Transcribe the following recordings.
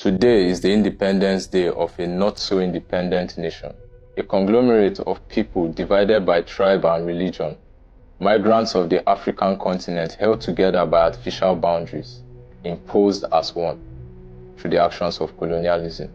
Today is the Independence Day of a not-so-independent nation, a conglomerate of people divided by tribe and religion, migrants of the African continent held together by artificial boundaries, imposed as one through the actions of colonialism.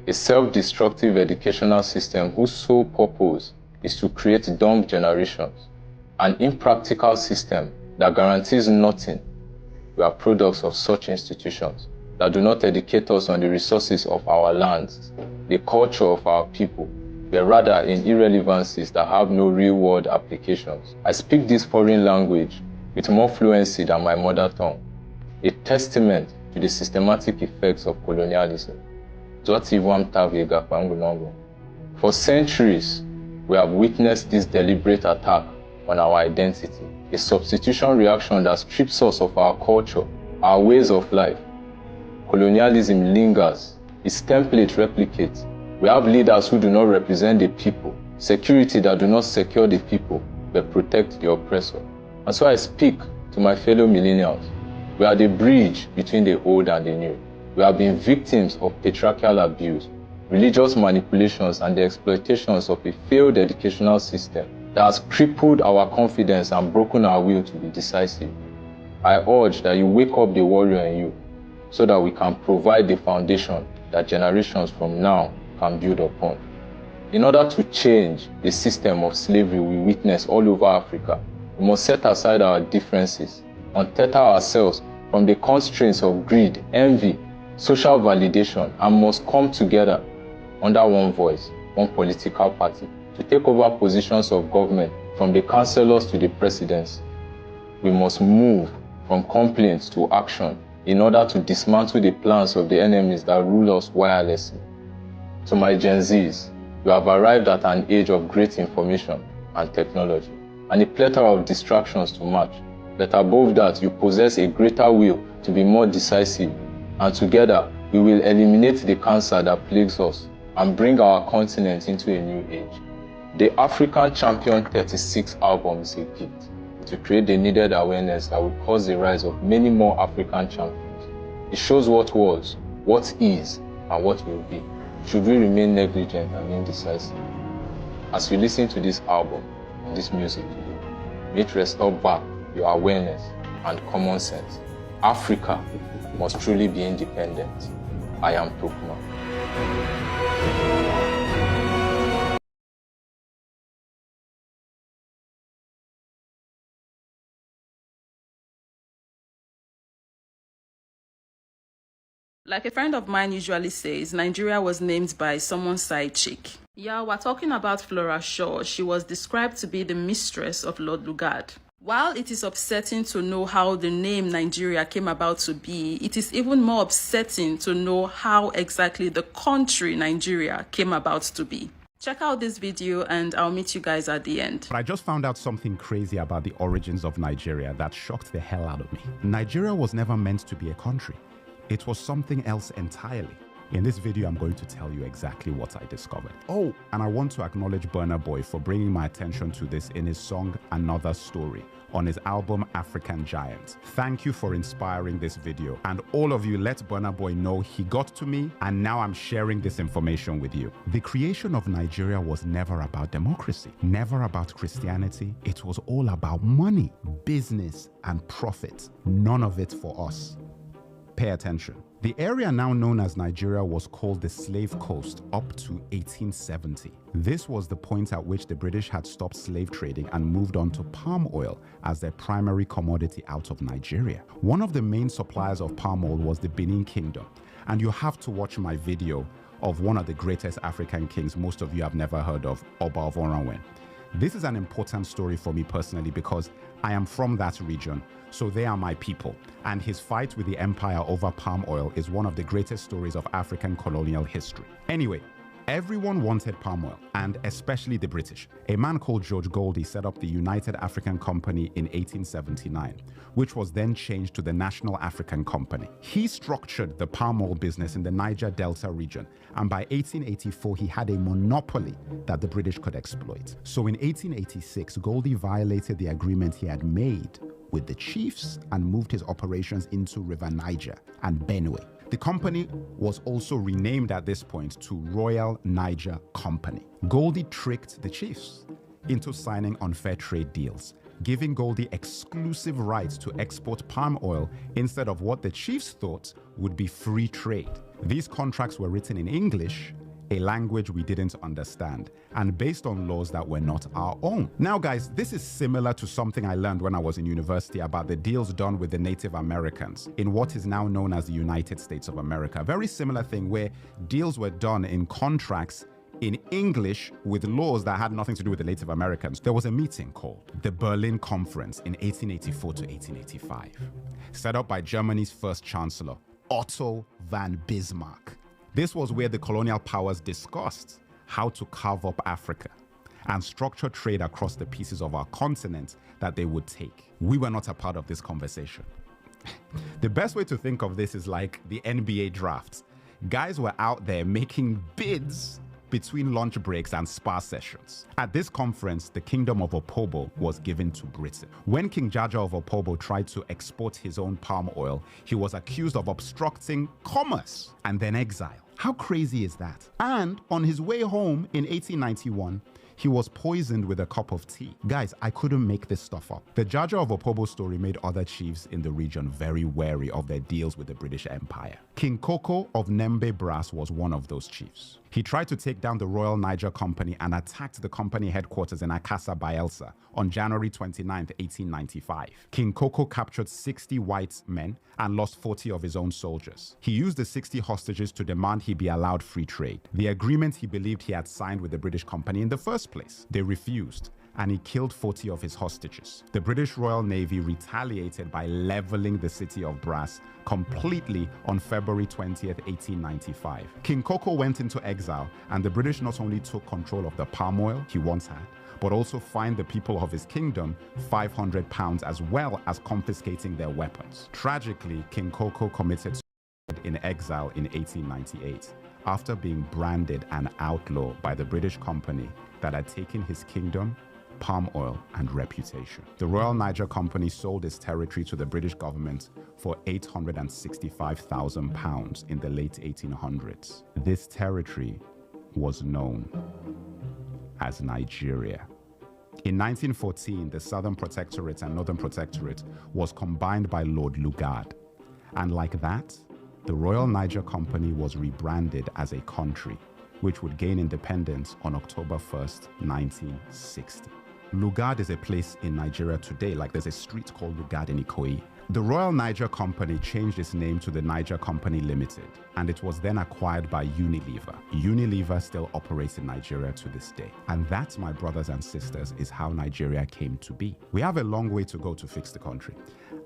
A self-destructive educational system whose sole purpose is to create dumb generations. An impractical system that guarantees nothing. We are products of such institutions that do not educate us on the resources of our lands, the culture of our people, but rather in irrelevancies that have no real-world applications. I speak this foreign language with more fluency than my mother tongue, a testament to the systematic effects of colonialism. For centuries, we have witnessed this deliberate attack on our identity, a substitution reaction that strips us of our culture, our ways of life. Colonialism lingers, its template replicates. We have leaders who do not represent the people, security that do not secure the people, but protect the oppressor. And so I speak to my fellow millennials. We are the bridge between the old and the new. We have been victims of patriarchal abuse, religious manipulations, and the exploitations of a failed educational system that has crippled our confidence and broken our will to be decisive. I urge that you wake up the warrior in you so that we can provide the foundation that generations from now can build upon. In order to change the system of slavery we witness all over Africa, we must set aside our differences, untether ourselves from the constraints of greed, envy, social validation, and must come together under one voice, one political party, to take over positions of government from the councillors to the presidency. We must move from complaints to action in order to dismantle the plans of the enemies that rule us wirelessly. To my Gen Zs, you have arrived at an age of great information and technology, and a plethora of distractions to match. But above that, you possess a greater will to be more decisive, and together we will eliminate the cancer that plagues us and bring our continent into a new age. The African Champion 36 album is a gift to create the needed awareness that will cause the rise of many more African champions. It shows what was, what is, and what will be, should we remain negligent and indecisive. As you listen to this album and this music today, may it restore back your awareness and common sense. Africa must truly be independent. I am Tokma. Like a friend of mine usually says, Nigeria was named by someone's side chick. Yeah, we're talking about Flora Shaw. She was described to be the mistress of Lord Lugard. While it is upsetting to know how the name Nigeria came about to be, it is even more upsetting to know how exactly the country Nigeria came about to be. Check out this video and I'll meet you guys at the end. But I just found out something crazy about the origins of Nigeria that shocked the hell out of me. Nigeria was never meant to be a country. It was something else entirely. In this video, I'm going to tell you exactly what I discovered. Oh, and I want to acknowledge Burna Boy for bringing my attention to this in his song Another Story on his album African Giant. Thank you for inspiring this video. And all of you, let Burna Boy know he got to me, and now I'm sharing this information with you. The creation of Nigeria was never about democracy, never about Christianity. It was all about money, business, and profit. None of it for us. Pay attention. The area now known as Nigeria was called the Slave Coast up to 1870. This was the point at which the British had stopped slave trading and moved on to palm oil as their primary commodity out of Nigeria. One of the main suppliers of palm oil was the Benin Kingdom, and you have to watch my video of one of the greatest African kings most of you have never heard of, Oba of Oranwen. This is an important story for me personally because I am from that region, so they are my people. And his fight with the empire over palm oil is one of the greatest stories of African colonial history. Anyway, everyone wanted palm oil, and especially the British. A man called George Goldie set up the United African Company in 1879, which was then changed to the National African Company. He structured the palm oil business in the Niger Delta region, and by 1884 he had a monopoly that the British could exploit. So in 1886, Goldie violated the agreement he had made with the chiefs and moved his operations into River Niger and Benue. The company was also renamed at this point to Royal Niger Company. Goldie tricked the chiefs into signing unfair trade deals, giving Goldie exclusive rights to export palm oil instead of what the chiefs thought would be free trade. These contracts were written in English, a language we didn't understand, and based on laws that were not our own. Now guys, this is similar to something I learned when I was in university about the deals done with the Native Americans in what is now known as the United States of America. Very similar thing where deals were done in contracts in English with laws that had nothing to do with the Native Americans. There was a meeting called the Berlin Conference in 1884 to 1885, set up by Germany's first chancellor, Otto von Bismarck. This was where the colonial powers discussed how to carve up Africa and structure trade across the pieces of our continent that they would take. We were not a part of this conversation. The best way to think of this is like the NBA drafts. Guys were out there making bids between lunch breaks and spa sessions. At this conference, the kingdom of Opobo was given to Britain. When King Jaja of Opobo tried to export his own palm oil, he was accused of obstructing commerce and then exiled. How crazy is that? And on his way home in 1891, he was poisoned with a cup of tea. Guys, I couldn't make this stuff up. The Jaja of Opobo story made other chiefs in the region very wary of their deals with the British Empire. King Koko of Nembe Brass was one of those chiefs. He tried to take down the Royal Niger Company and attacked the company headquarters in Akassa, Bayelsa on January 29, 1895. King Koko captured 60 white men and lost 40 of his own soldiers. He used the 60 hostages to demand he be allowed free trade, the agreement he believed he had signed with the British company in the first place. They refused, and he killed 40 of his hostages. The British Royal Navy retaliated by leveling the city of Brass completely on February 20th, 1895. King Koko went into exile, and the British not only took control of the palm oil he once had, but also fined the people of his kingdom £500 as well as confiscating their weapons. Tragically, King Koko committed suicide in exile in 1898 after being branded an outlaw by the British company that had taken his kingdom, palm oil, and reputation. The Royal Niger Company sold its territory to the British government for £865,000 in the late 1800s. This territory was known as Nigeria. In 1914, the Southern Protectorate and Northern Protectorate was combined by Lord Lugard. And like that, the Royal Niger Company was rebranded as a country, which would gain independence on October 1st, 1960. Lugard is a place in Nigeria today, like there's a street called Lugard in Ikoyi. The Royal Niger Company changed its name to the Niger Company Limited, and it was then acquired by Unilever. Unilever still operates in Nigeria to this day. And that, my brothers and sisters, is how Nigeria came to be. We have a long way to go to fix the country,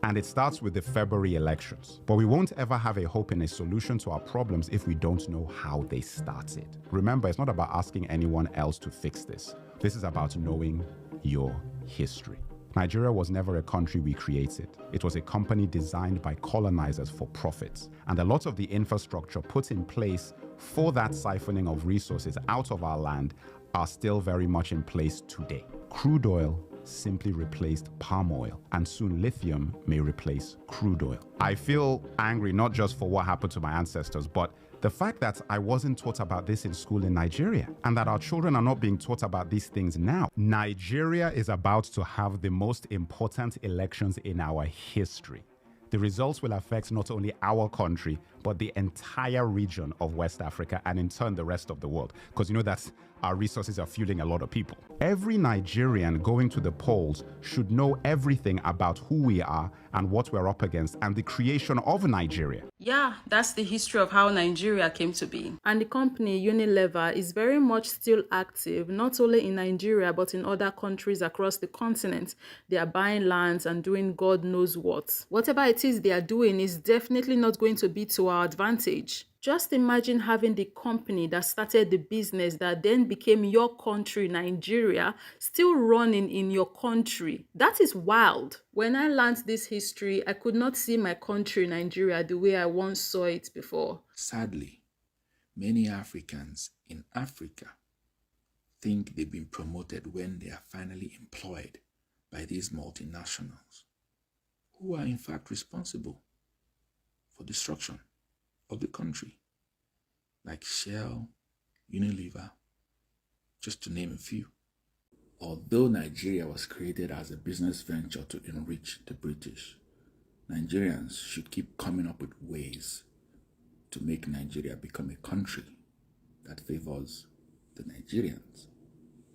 and it starts with the February elections. But we won't ever have a hope in a solution to our problems if we don't know how they started. Remember, it's not about asking anyone else to fix this. This is about knowing your history. Nigeria was never a country we created. It was a company designed by colonizers for profit. And a lot of the infrastructure put in place for that siphoning of resources out of our land are still very much in place today. Crude oil simply replaced palm oil, and soon lithium may replace crude oil. I feel angry not just for what happened to my ancestors, but the fact that I wasn't taught about this in school in Nigeria, and that our children are not being taught about these things now. Nigeria is about to have the most important elections in our history. The results will affect not only our country, but the entire region of West Africa, and in turn the rest of the world. Because you know that our resources are fueling a lot of people. Every Nigerian going to the polls should know everything about who we are and what we're up against and the creation of Nigeria. Yeah, that's the history of how Nigeria came to be. And the company Unilever is very much still active, not only in Nigeria, but in other countries across the continent. They are buying lands and doing God knows what. Whatever it is they are doing is definitely not going to be to our advantage. Just imagine having the company that started the business that then became your country, Nigeria, still running in your country. That is wild. When I learned this history, I could not see my country, Nigeria, the way I once saw it before. Sadly, many Africans in Africa think they've been promoted when they are finally employed by these multinationals, who are in fact responsible for destruction of the country, like Shell, Unilever, just to name a few. Although Nigeria was created as a business venture to enrich the British, Nigerians should keep coming up with ways to make Nigeria become a country that favors the Nigerians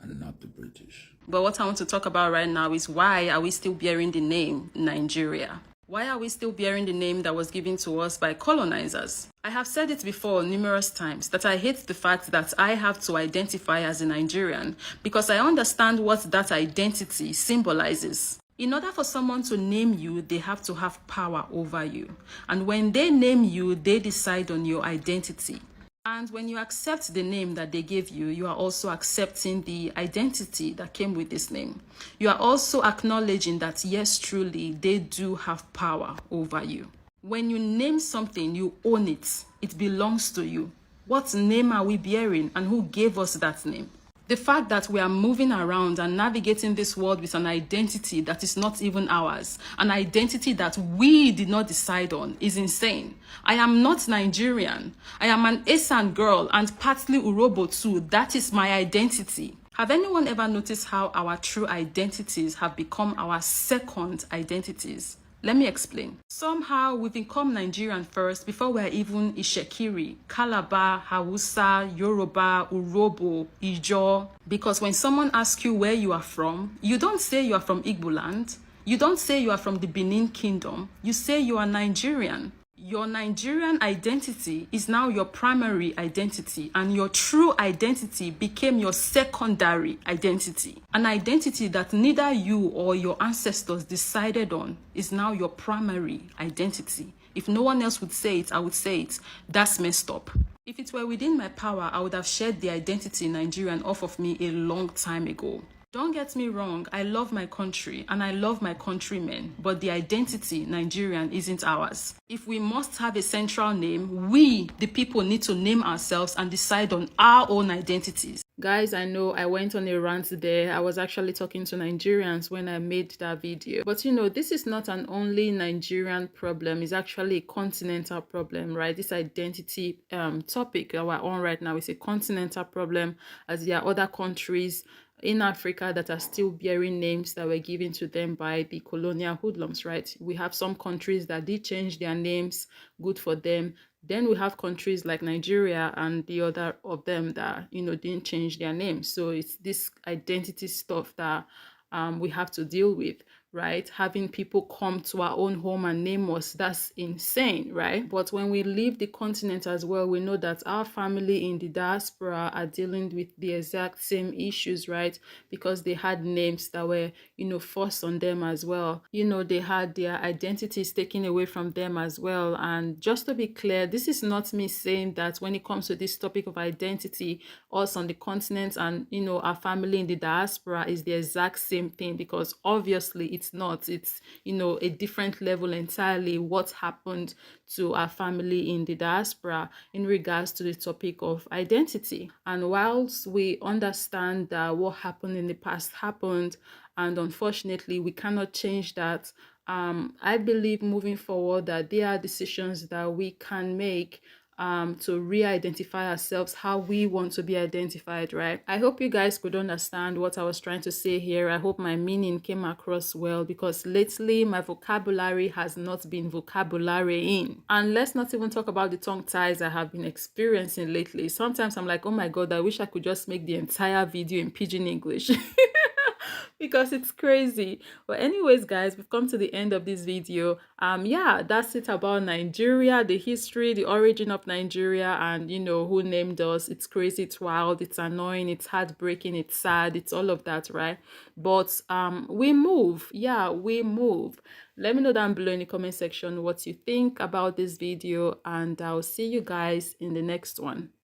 and not the British. But what I want to talk about right now is why are we still bearing the name Nigeria? Why are we still bearing the name that was given to us by colonizers? I have said it before numerous times that I hate the fact that I have to identify as a Nigerian because I understand what that identity symbolizes. In order for someone to name you, they have to have power over you. And when they name you, they decide on your identity. And when you accept the name that they gave you, you are also accepting the identity that came with this name. You are also acknowledging that, yes, truly, they do have power over you. When you name something, you own it. It belongs to you. What name are we bearing and who gave us that name? The fact that we are moving around and navigating this world with an identity that is not even ours, an identity that we did not decide on, is insane. I am not Nigerian. I am an Esan girl and partly Urobo too. That is my identity. Have anyone ever noticed how our true identities have become our second identities? Let me explain. Somehow we become Nigerian first before we're even Ishekiri, Calabar, Hausa, Yoruba, Urobo, Ijo. Because when someone asks you where you are from, you don't say you are from Igbo land. You don't say you are from the Benin Kingdom. You say you are Nigerian. Your Nigerian identity is now your primary identity, and your true identity became your secondary identity. An identity that neither you or your ancestors decided on is now your primary identity. If no one else would say it, I would say it. That's messed up. If it were within my power, I would have shed the identity Nigerian off of me a long time ago. Don't get me wrong, I love my country and I love my countrymen, but the identity Nigerian isn't ours. If we must have a central name, we, the people, need to name ourselves and decide on our own identities. Guys, I know I went on a rant there. I was actually talking to Nigerians when I made that video. But you know, this is not an only Nigerian problem. It's actually a continental problem, right? This identity topic that we're on right now is a continental problem, as there are other countries in Africa that are still bearing names that were given to them by the colonial hoodlums, right? We have some countries that did change their names, good for them. Then we have countries like Nigeria and the other of them that, you know, didn't change their names. So it's this identity stuff that we have to deal with, right? Having people come to our own home and name us, that's insane, right? But when we leave the continent as well, we know that our family in the diaspora are dealing with the exact same issues, right? Because they had names that were, you know, forced on them as well. You know, they had their identities taken away from them as well. And just to be clear, this is not me saying that when it comes to this topic of identity, us on the continent and, you know, our family in the diaspora is the exact same thing, because obviously it's not. It's, you know, a different level entirely what happened to our family in the diaspora in regards to the topic of identity. And whilst we understand that what happened in the past happened, and unfortunately we cannot change that, I believe moving forward that there are decisions that we can make to re-identify ourselves how we want to be identified, right? I hope you guys could understand what I was trying to say here. I hope my meaning came across well, because lately my vocabulary has not been vocabularying. And let's not even talk about the tongue ties I have been experiencing lately. Sometimes I'm like, oh my god, I wish I could just make the entire video in pidgin English. Because it's crazy. But anyways, guys, we've come to the end of this video. Yeah, that's it about Nigeria, the history, the origin of Nigeria, and you know who named us. It's crazy, it's wild, it's annoying, it's heartbreaking, it's sad, it's all of that, right? But we move. Yeah, we move. Let me know down below in the comment section what you think about this video, and I'll see you guys in the next one.